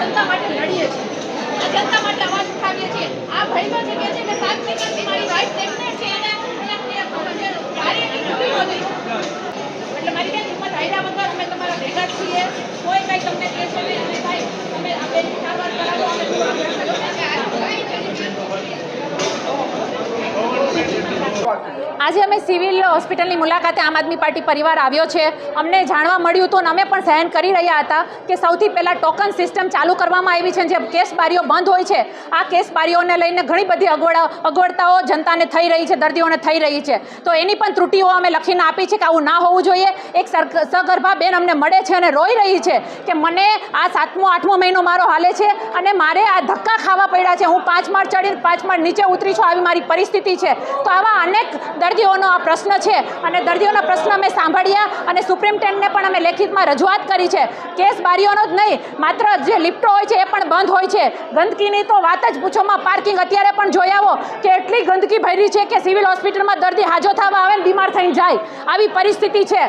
જનતા માટે લડીએ છીએ, જનતા માટે અવાજ ઉઠાવીએ છીએ। આ ભાઈઓ જે કહે છે કે 7 મહિનાથી મારી વાઇફ પ્રેગ્નન્ટ છે અને કાર્યની છૂટી નથી, એટલે મારી બેન હિંમત હાર્યા વગર અમે તમારા ભેગા છીએ। કોઈ કઈ તમને કહે છે નહીં અને ભાઈ તમે આ બેનની સારવાર કરાવો, અમે આજે અમે સિવિલ હોસ્પિટલની મુલાકાતે આમ આદમી પાર્ટી પરિવાર આવ્યો છે। અમને જાણવા મળ્યું હતું અને અમે પણ સહન કરી રહ્યા હતા કે સૌથી પહેલાં ટોકન સિસ્ટમ ચાલુ કરવામાં આવી છે, જે કેસ બારીઓ બંધ હોય છે। આ કેસ બારીઓને લઈને ઘણી બધી અગવડતાઓ જનતાને થઈ રહી છે, દર્દીઓને થઈ રહી છે, તો એની પણ ત્રુટીઓ અમે લખીને આપી છે કે આવું ના હોવું જોઈએ। એક સગર્ભા બેન અમને મળે છે અને રોઈ રહી છે કે મને આ 7મો 8મો મહિનો મારો હાલે છે અને મારે આ ધક્કા ખાવા પડ્યા છે, હું 5 માળ ચડીને 5 માળ નીચે ઉતરી છું, આવી મારી પરિસ્થિતિ છે। તો આવા અનેક દર્દીઓનો આ પ્રશ્ન છે અને દર્દીઓના પ્રશ્ન અમે સાંભળ્યા અને સુપ્રીમટેન્ડને પણ અમે લેખિતમાં રજૂઆત કરી છે। કેસ બારીઓનો જ નહીં, માત્ર જે લિફ્ટો હોય છે એ પણ બંધ હોય છે। ગંદકીની તો વાત જ પૂછોમાં, પાર્કિંગ અત્યારે પણ જોઈ આવો કે એટલી ગંદકી ભરી છે કે સિવિલ હોસ્પિટલમાં દર્દી હાજો થવા આવે ને બીમાર થઈને જાય, આવી પરિસ્થિતિ છે।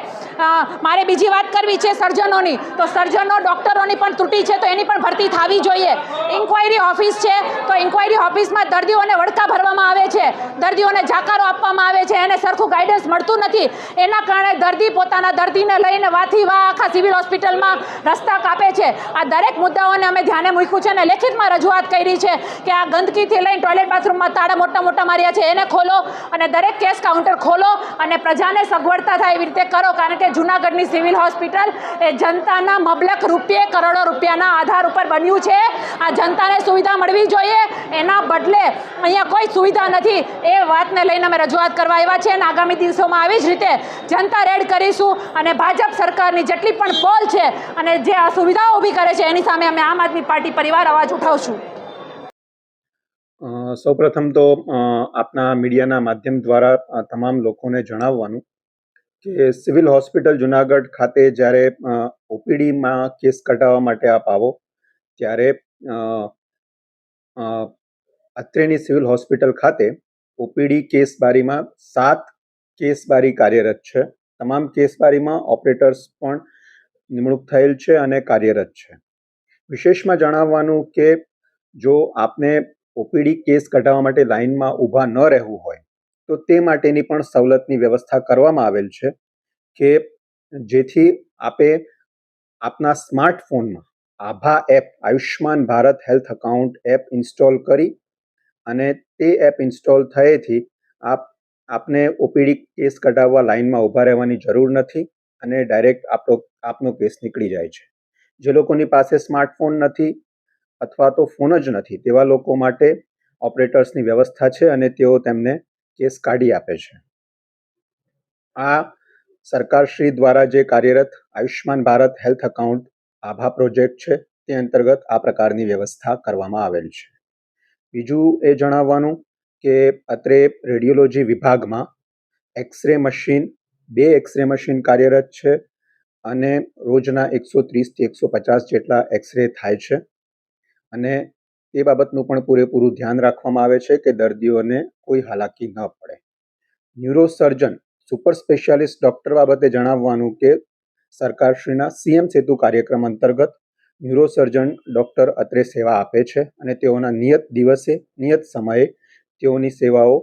મારે બીજી વાત કરવી છે સર્જનોની, તો સર્જનો ડૉક્ટરોની પણ ત્રુટી છે, તો એની પણ ભરતી થવી જોઈએ। ઇન્ક્વાયરી ઓફિસ છે, તો ઇન્ક્વાયરી ઓફિસમાં દર્દીઓને વળકા ભરવામાં આવે છે, દર્દીઓને જાકારો આપવામાં આવે છે, એને સરખું ગાઈડન્સ મળતું નથી। એના કારણે દર્દી પોતાના દર્દીને લઈને વાથી વા આખા સિવિલ હોસ્પિટલમાં રસ્તા કાપે છે। આ દરેક મુદ્દાઓને અમે ધ્યાને મૂક્યું છે અને લેખિતમાં રજૂઆત કરી છે કે આ ગંદકીથી લઈને ટોયલેટ બાથરૂમમાં તાળા મોટા માર્યા છે, એને ખોલો અને દરેક કેસ કાઉન્ટર ખોલો અને પ્રજાને સગવડતા થાય એવી રીતે કરો, કારણ કે જૂનાગઢની સિવિલ હોસ્પિટલ એ જનતાના મબલક રૂપિયે કરોડો રૂપિયાના આધાર ઉપર બન્યું છે। આ જનતાને સુવિધા મળવી જોઈએ, એના બદલે અહીંયા કોઈ સુવિધા નથી, એ વાતને લઈને અમે રજૂઆત કરવા આવ્યા છે અને આગામી દિવસોમાં આવી જ રીતે જનતા રેડ કરીશું અને ભાજપ સરકારની જેટલી પણ પોલ છે અને જે આ સુવિધાઓ ઊભી કરે છે એની સામે અમે આમ આદમી પાર્ટી પરિવાર અવાજ ઉઠાવશું। સૌપ્રથમ તો આપના મીડિયાના માધ્યમ દ્વારા તમામ લોકોને જણાવવાનું કે સિવિલ હોસ્પિટલ જુનાગઢ ખાતે જ્યારે ઓપીડીમાં કેસ કઢાવવા માટે આપ આવો ત્યારે અત્રેની સિવિલ હોસ્પિટલ ખાતે ઓપીડી કેસ બારીમાં 7 કેસ બારી કાર્યરત છે। તમામ કેસ બારીમાં ઓપરેટર્સ પણ નિમણૂક થયેલ છે અને કાર્યરત છે। વિશેષમાં જણાવવાનું કે જો આપને ઓપીડી કેસ કઢાવવા માટે લાઇનમાં ઊભા ન રહેવું હોય તો તે માટેની પણ સવલતની વ્યવસ્થા કરવામાં આવેલ છે કે જેથી આપે આપના સ્માર્ટફોનમાં આભા app, Ayushman Bharat health account app install કરી અને તે એપ ઇન્સ્ટોલ થયેથી આપને ઓપીડી કેસ કઢાવવા લાઇનમાં ઊભા રહેવાની જરૂર નથી અને ડાયરેક્ટ આપનો કેસ નીકળી જાય છે। જે લોકોની પાસે સ્માર્ટફોન નથી અથવા તો ફોન જ નથી તેવા લોકો માટે ઓપરેટર્સની વ્યવસ્થા છે અને તેઓ તેમને કેસ કાઢી આપે છે। આ સરકારશ્રી દ્વારા જે કાર્યરત આયુષ્માન ભારત હેલ્થ અકાઉન્ટ આભા પ્રોજેક્ટ છે તે અંતર્ગત આ પ્રકારની વ્યવસ્થા કરવામાં આવેલ છે। બીજું એ જણાવવાનું કે અત્રે રેડિયોલોજી વિભાગમાં એક્સરે મશીન 2 એક્સરે મશીન કાર્યરત છે અને રોજના 130 થી 150 જેટલા એક્સરે થાય છે અને એ બાબતનું પણ પૂરેપૂરું ધ્યાન રાખવામાં આવે છે કે દર્દીઓને કોઈ હાલાકી ન પડે। ન્યુરોસર્જન સુપર સ્પેશિયાલિસ્ટ ડૉક્ટર બાબતે જણાવવાનું કે સરકારશ્રીના સીએમ સેતુ કાર્યક્રમ અંતર્ગત ન્યુરોસર્જન ડૉક્ટર અત્રે સેવા આપે છે અને તેઓના નિયત દિવસે નિયત સમયે તેઓની સેવાઓ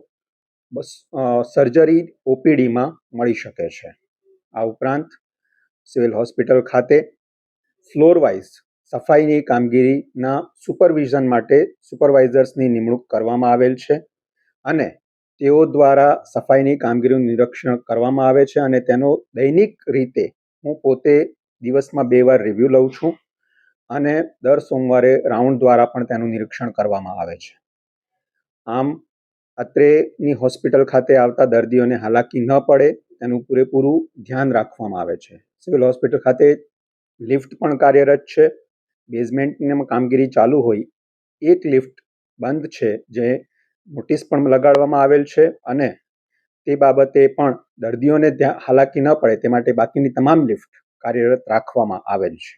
સર્જરી ઓપીડીમાં મળી શકે છે। આ ઉપરાંત સિવિલ હોસ્પિટલ ખાતે ફ્લોર વાઇઝ સફાઈની કામગીરીના સુપરવિઝન માટે સુપરવાઇઝર્સની નિમણૂક કરવામાં આવેલ છે અને તેઓ દ્વારા સફાઈની કામગીરીનું નિરીક્ષણ કરવામાં આવે છે અને તેનો દૈનિક રીતે હું પોતે દિવસમાં 2 વાર રિવ્યૂ લઉં છું અને દર સોમવારે રાઉન્ડ દ્વારા પણ તેનું નિરીક્ષણ કરવામાં આવે છે। આમ અત્રેની હોસ્પિટલ ખાતે આવતા દર્દીઓને હાલાકી ન પડે તેનું પૂરેપૂરું ધ્યાન રાખવામાં આવે છે। સિવિલ હોસ્પિટલ ખાતે લિફ્ટ પણ કાર્યરત છે। બેઝમેન્ટની કામગીરી ચાલુ હોય, એક લિફ્ટ બંધ છે જે નોટિસ પણ લગાડવામાં આવેલ છે અને તે બાબતે પણ દર્દીઓને ત્યાં હાલાકી ન પડે તે માટે બાકીની તમામ લિફ્ટ કાર્યરત રાખવામાં આવેલ છે।